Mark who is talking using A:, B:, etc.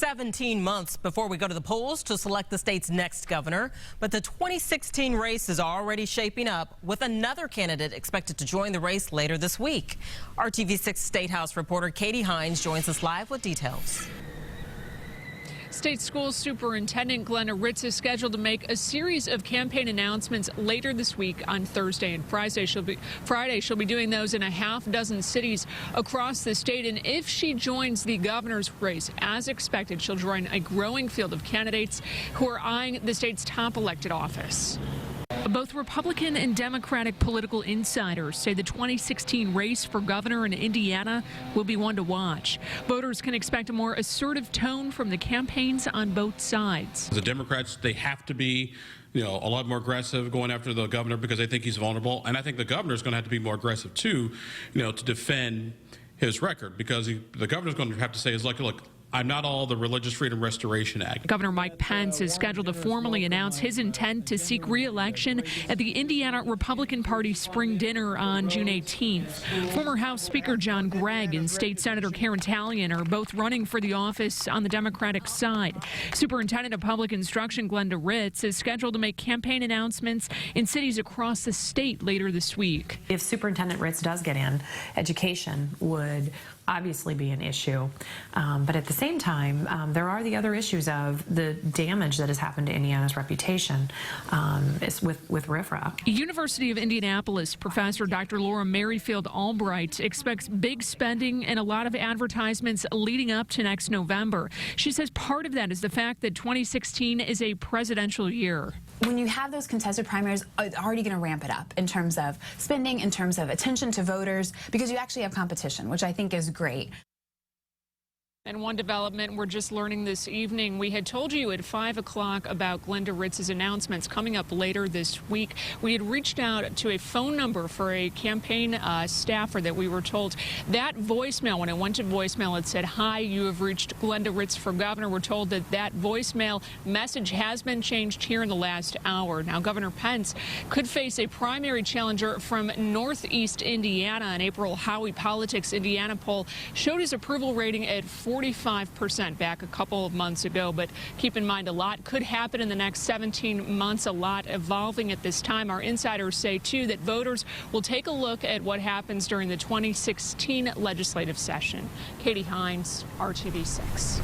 A: 17 months before we go to the polls to select the state's next governor. But the 2016 race is already shaping up, with another candidate expected to join the race later this week. RTV 6 State House reporter Katie Hines joins us live with details.
B: State School Superintendent Glenda Ritz is scheduled to make a series of campaign announcements later this week on Thursday and Friday. She'll be doing those in a half dozen cities across the state. And if she joins the governor's race, as expected, she'll join a growing field of candidates who are eyeing the state's top elected office. Both Republican and Democratic political insiders say the 2016 race for governor in Indiana will be one to watch. Voters can expect a more assertive tone from the campaigns on both sides.
C: The Democrats, they have to be, a lot more aggressive going after the governor because they think he's vulnerable. And I think the governor's going to have to be more aggressive too, to defend his record, because the governor's going to have to say, look, I'm not all the Religious Freedom Restoration Act.
B: Governor Mike Pence is scheduled to formally announce his intent to seek re-election at the Indiana Republican Party spring dinner on June 18th. Former House Speaker John Gregg and State Senator Karen Tallian are both running for the office on the Democratic side. Superintendent of Public Instruction Glenda Ritz is scheduled to make campaign announcements in cities across the state later this week.
D: If Superintendent Ritz does get in, education would obviously be an issue. But at the same time, there are the other issues of the damage that has happened to Indiana's reputation with RFRA.
B: University of Indianapolis professor Dr. Laura Merrifield Albright expects big spending and a lot of advertisements leading up to next November. She says part of that is the fact that 2016 is a presidential year.
E: When you have those contested primaries, it's already going to ramp it up in terms of spending, in terms of attention to voters, because you actually have competition, which I think is great.
B: And one development we're just learning this evening, we had told you at 5 o'clock about Glenda Ritz's announcements coming up later this week. We had reached out to a phone number for a campaign staffer that we were told that voicemail, when it went to voicemail, it said, "Hi, you have reached Glenda Ritz for governor." We're told that voicemail message has been changed here in the last hour. Now, Governor Pence could face a primary challenger from Northeast Indiana. An April Howey Politics Indiana poll showed his approval rating at 45% back a couple of months ago. But keep in mind, a lot could happen in the next 17 months, a lot evolving at this time. Our insiders say, too, that voters will take a look at what happens during the 2016 legislative session. Katie Hines, RTV 6.